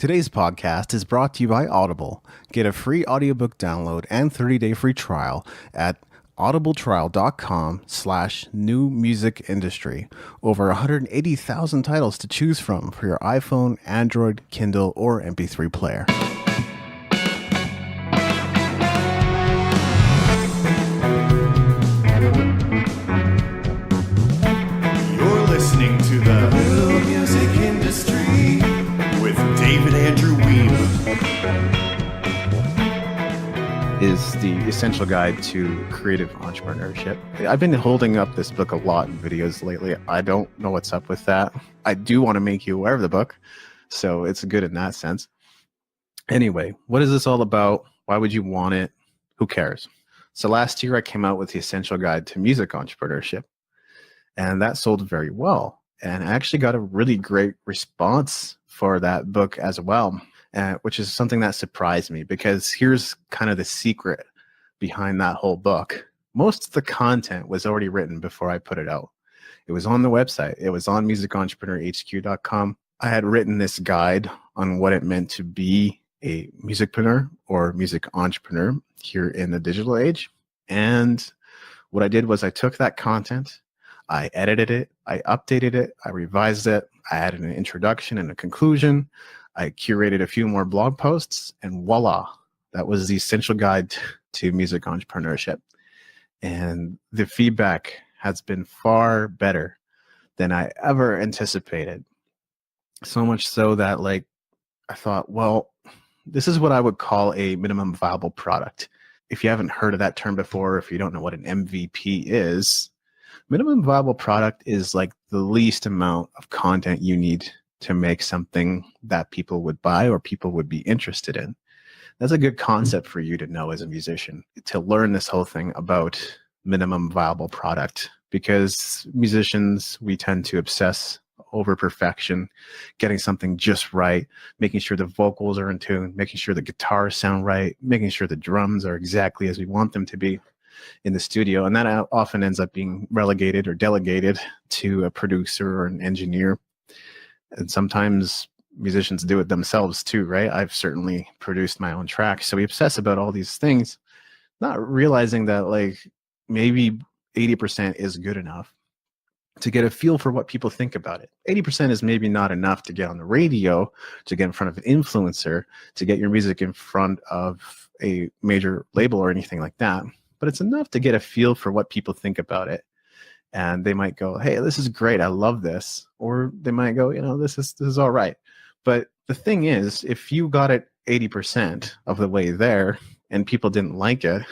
Today's podcast is brought to you by Audible. Get a free audiobook download and 30-day free trial at audibletrial.com/new music industry. Over 180,000 titles to choose from for your iPhone, Android, Kindle, or MP3 player. You're listening to the New Music Industry with David Andrew Weeb. Is the essential guide to creative entrepreneurship. I've been holding up this book a lot in videos lately. I don't know what's up with that. I do want to make you aware of the book, so it's good in that sense. Anyway, what is this all about? Why would you want it? Who cares? So last year I came out with the essential guide to music entrepreneurship, and that sold very well. And I actually got a really great response for that book as well. Which is something that surprised me, because here's kind of the secret behind that whole book. Most of the content was already written before I put it out. It was on the website. It was on musicentrepreneurhq.com. I had written this guide on what it meant to be a musicpreneur or music entrepreneur here in the digital age. And what I did was I took that content, I edited it, I updated it, I revised it, I added an introduction and a conclusion. I curated a few more blog posts, and voila, that was the essential guide to music entrepreneurship. And the feedback has been far better than I ever anticipated. So much so that I thought, well, this is what I would call a minimum viable product. If you haven't heard of that term before, if you don't know what an MVP is, minimum viable product is like the least amount of content you need to make something that people would buy or people would be interested in. That's a good concept for you to know as a musician, to learn this whole thing about minimum viable product, because musicians, we tend to obsess over perfection, getting something just right, making sure the vocals are in tune, making sure the guitars sound right, making sure the drums are exactly as we want them to be in the studio. And that often ends up being relegated or delegated to a producer or an engineer. And sometimes musicians do it themselves too, right? I've certainly produced my own tracks. So we obsess about all these things, not realizing that maybe 80% is good enough to get a feel for what people think about it. 80% is maybe not enough to get on the radio, to get in front of an influencer, to get your music in front of a major label or anything like that. But it's enough to get a feel for what people think about it. And they might go, hey, this is great, I love this. Or they might go, this is all right. But the thing is, if you got it 80% of the way there and people didn't like it,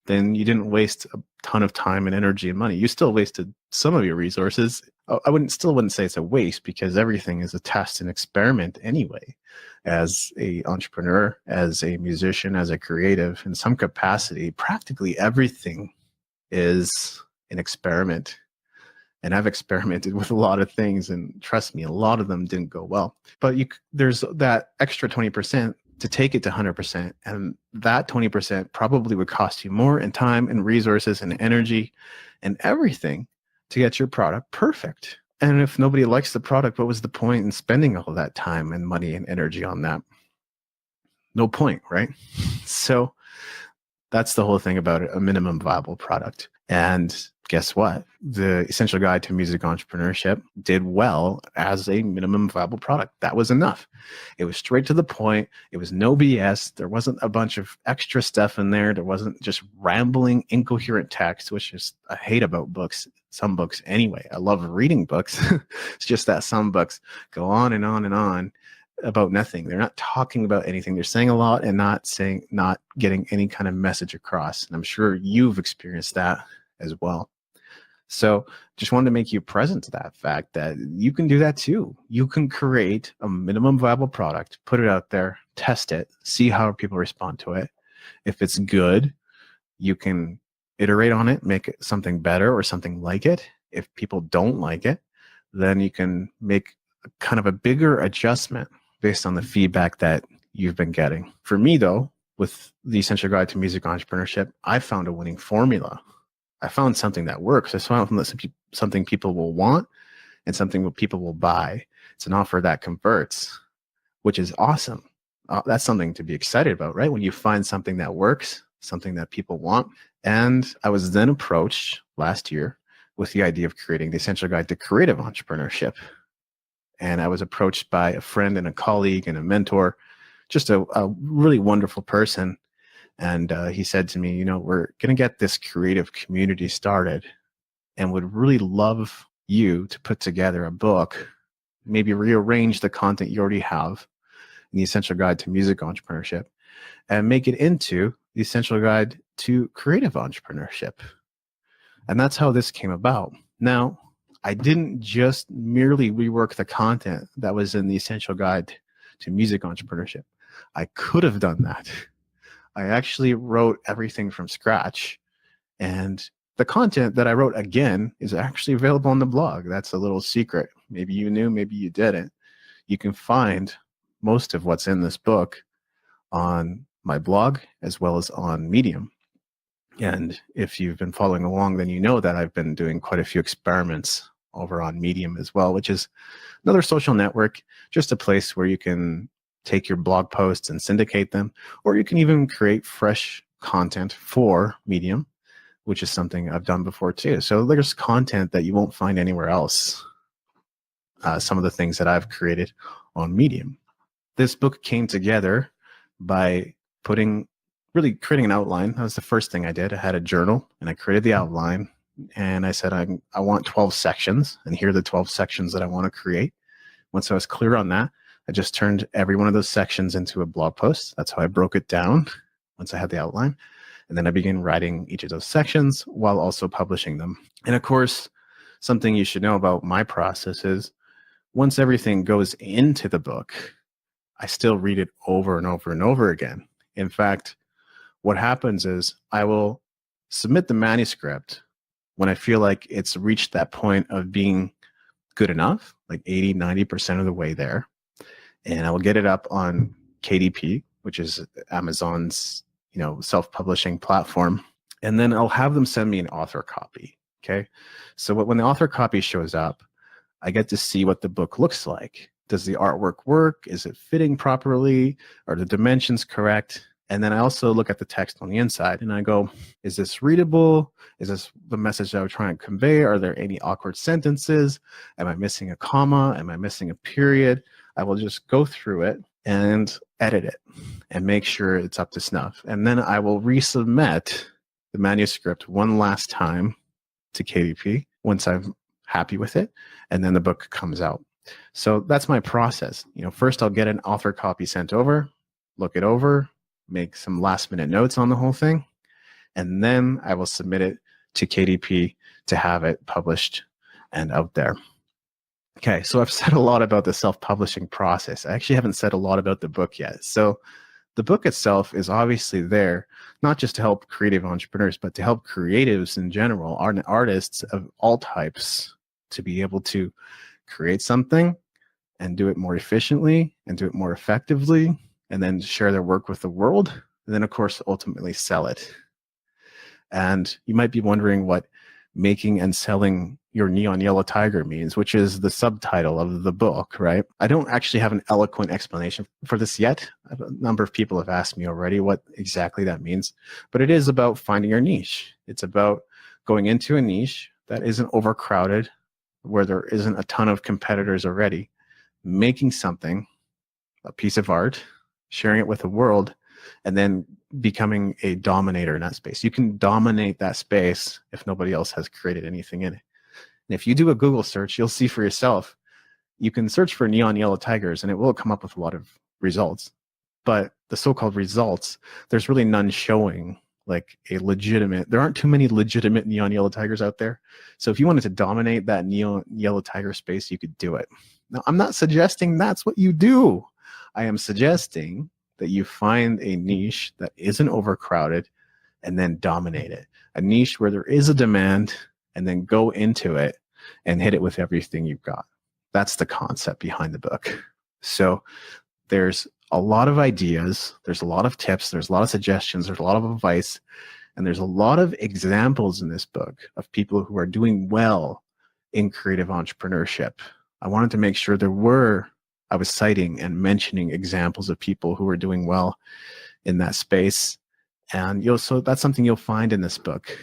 then you didn't waste a ton of time and energy and money. You still wasted some of your resources. I wouldn't say it's a waste, because everything is a test and experiment anyway. As an entrepreneur, as a musician, as a creative, in some capacity, practically everything is an experiment. And I've experimented with a lot of things, and trust me, a lot of them didn't go well. But there's that extra 20% to take it to 100%. And that 20% probably would cost you more in time and resources and energy and everything to get your product perfect. And if nobody likes the product, what was the point in spending all that time and money and energy on that? No point, right? So that's the whole thing about a minimum viable product. And guess what? The Essential Guide to Music Entrepreneurship did well as a minimum viable product. That was enough. It was straight to the point. It was no BS. There wasn't a bunch of extra stuff in there. There wasn't just rambling, incoherent text, which is I hate about books. Some books anyway. I love reading books. It's just that some books go on and on and on about nothing. They're not talking about anything. They're saying a lot and not getting any kind of message across. And I'm sure you've experienced that as well. So just wanted to make you present to that fact that you can do that too. You can create a minimum viable product, put it out there, test it, see how people respond to it. If it's good, you can iterate on it, make it something better or something like it. If people don't like it, then you can make kind of a bigger adjustment based on the feedback that you've been getting. For me though, with the Essential Guide to Music Entrepreneurship, I found a winning formula. I found something that works. I found something people will want and something that people will buy. It's an offer that converts. which is awesome. That's something to be excited about, right? When you find something that works, something that people want. And I was then approached last year with the idea of creating the Essential Guide to Creative Entrepreneurship. And I was approached by a friend and a colleague and a mentor, just a really wonderful person. And he said to me, we're going to get this creative community started and would really love you to put together a book, maybe rearrange the content you already have in the Essential Guide to Music Entrepreneurship and make it into the Essential Guide to Creative Entrepreneurship. And that's how this came about. Now, I didn't just merely rework the content that was in the Essential Guide to Music Entrepreneurship. I could have done that. I actually wrote everything from scratch. And the content that I wrote, again, is actually available on the blog. That's a little secret. Maybe you knew, maybe you didn't. You can find most of what's in this book on my blog as well as on Medium. And if you've been following along, then you know that I've been doing quite a few experiments over on Medium as well, which is another social network, just a place where you can take your blog posts and syndicate them, or you can even create fresh content for Medium, which is something I've done before too. So there's content that you won't find anywhere else. Some of the things that I've created on Medium. This book came together by really creating an outline. That was the first thing I did. I had a journal and I created the outline, and I said, I want 12 sections, and here are the 12 sections that I want to create. Once I was clear on that, I just turned every one of those sections into a blog post. That's how I broke it down once I had the outline. And then I began writing each of those sections while also publishing them. And of course, something you should know about my process is once everything goes into the book, I still read it over and over and over again. In fact, what happens is I will submit the manuscript when I feel like it's reached that point of being good enough, like 80, 90% of the way there. And I will get it up on KDP, which is Amazon's, self-publishing platform. And then I'll have them send me an author copy. Okay. So when the author copy shows up, I get to see what the book looks like. Does the artwork work? Is it fitting properly? Are the dimensions correct? And then I also look at the text on the inside and I go, is this readable? Is this the message that I'm trying to convey? Are there any awkward sentences? Am I missing a comma? Am I missing a period? I will just go through it and edit it and make sure it's up to snuff. And then I will resubmit the manuscript one last time to KDP once I'm happy with it. And then the book comes out. So that's my process. First I'll get an author copy sent over, look it over, make some last minute notes on the whole thing. And then I will submit it to KDP to have it published and out there. Okay, so I've said a lot about the self-publishing process. I actually haven't said a lot about the book yet. So the book itself is obviously there, not just to help creative entrepreneurs, but to help creatives in general, artists of all types, to be able to create something and do it more efficiently and do it more effectively, and then share their work with the world, and then, of course, ultimately sell it. And you might be wondering what making and selling your neon yellow tiger means, which is the subtitle of the book, right? I don't actually have an eloquent explanation for this yet. A number of people have asked me already what exactly that means, but it is about finding your niche. It's about going into a niche that isn't overcrowded, where there isn't a ton of competitors already, making something, a piece of art, sharing it with the world, and then becoming a dominator in that space. You can dominate that space if nobody else has created anything in it. And if you do a Google search, you'll see for yourself, you can search for neon yellow tigers and it will come up with a lot of results. But the so-called results, there's really none showing like there aren't too many legitimate neon yellow tigers out there. So if you wanted to dominate that neon yellow tiger space, you could do it. Now, I'm not suggesting that's what you do. I am suggesting that you find a niche that isn't overcrowded and then dominate it. A niche where there is a demand and then go into it and hit it with everything you've got. That's the concept behind the book. So there's a lot of ideas, there's a lot of tips, there's a lot of suggestions, there's a lot of advice, and there's a lot of examples in this book of people who are doing well in creative entrepreneurship. I wanted to make sure there were I was citing and mentioning examples of people who were doing well in that space. And so that's something you'll find in this book.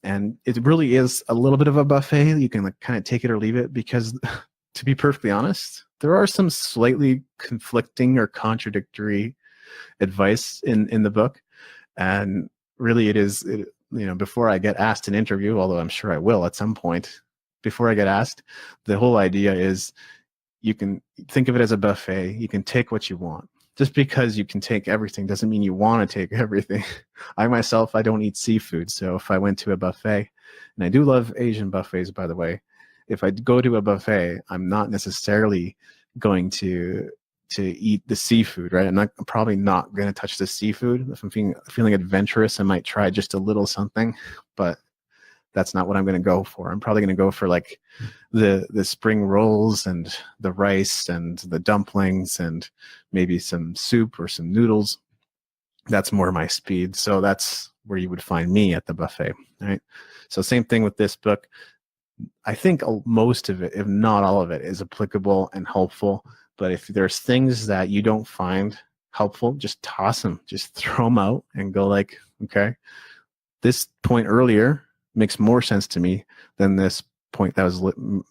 And it really is a little bit of a buffet. You can like kind of take it or leave it, because to be perfectly honest, there are some slightly conflicting or contradictory advice in the book. And really before I get asked an interview, although I'm sure I will at some point, before I get asked, the whole idea is you can think of it as a buffet. You can take what you want. Just because you can take everything doesn't mean you want to take everything. I myself, I don't eat seafood. So if I went to a buffet, and I do love Asian buffets, by the way, if I go to a buffet, I'm not necessarily going to eat the seafood, right? I'm probably not going to touch the seafood. If I'm feeling adventurous, I might try just a little something, but that's not what I'm going to go for. I'm probably going to go for like the spring rolls and the rice and the dumplings and maybe some soup or some noodles. That's more my speed. So that's where you would find me at the buffet, right? So same thing with this book. I think most of it, if not all of it, is applicable and helpful. But if there's things that you don't find helpful, just toss them, just throw them out and go like, okay, this point earlier makes more sense to me than this point that was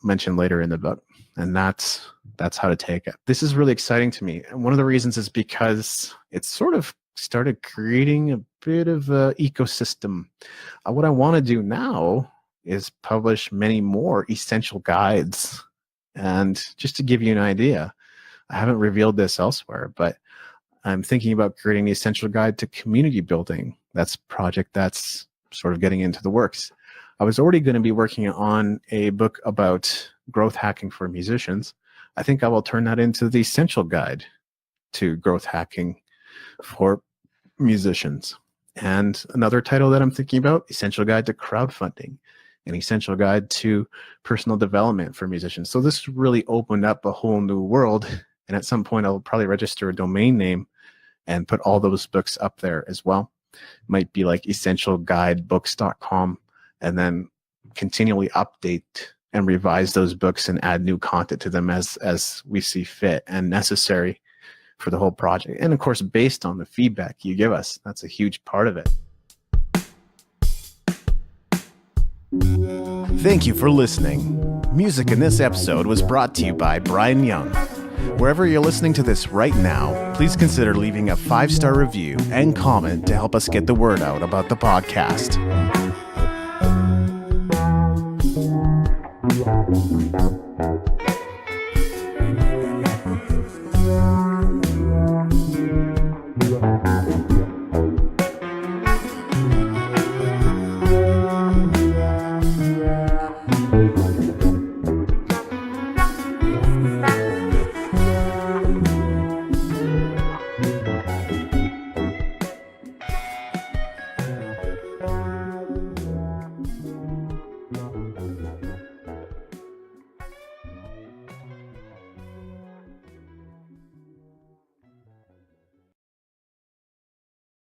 mentioned later in the book. And that's how to take it. This is really exciting to me. And one of the reasons is because it's sort of started creating a bit of an ecosystem. What I want to do now is publish many more essential guides. And just to give you an idea, I haven't revealed this elsewhere, but I'm thinking about creating the essential guide to community building. That's a project that's sort of getting into the works. I was already going to be working on a book about growth hacking for musicians. I think I will turn that into the essential guide to growth hacking for musicians. And another title that I'm thinking about, Essential Guide to Crowdfunding, an essential guide to personal development for musicians. So this really opened up a whole new world. And at some point, I'll probably register a domain name and put all those books up there as well. Might be like essentialguidebooks.com, and then continually update and revise those books and add new content to them as we see fit and necessary for the whole project. And of course, based on the feedback you give us, that's a huge part of it. Thank you for listening. Music in this episode was brought to you by Brian Young. Wherever you're listening to this right now, please consider leaving a 5-star review and comment to help us get the word out about the podcast.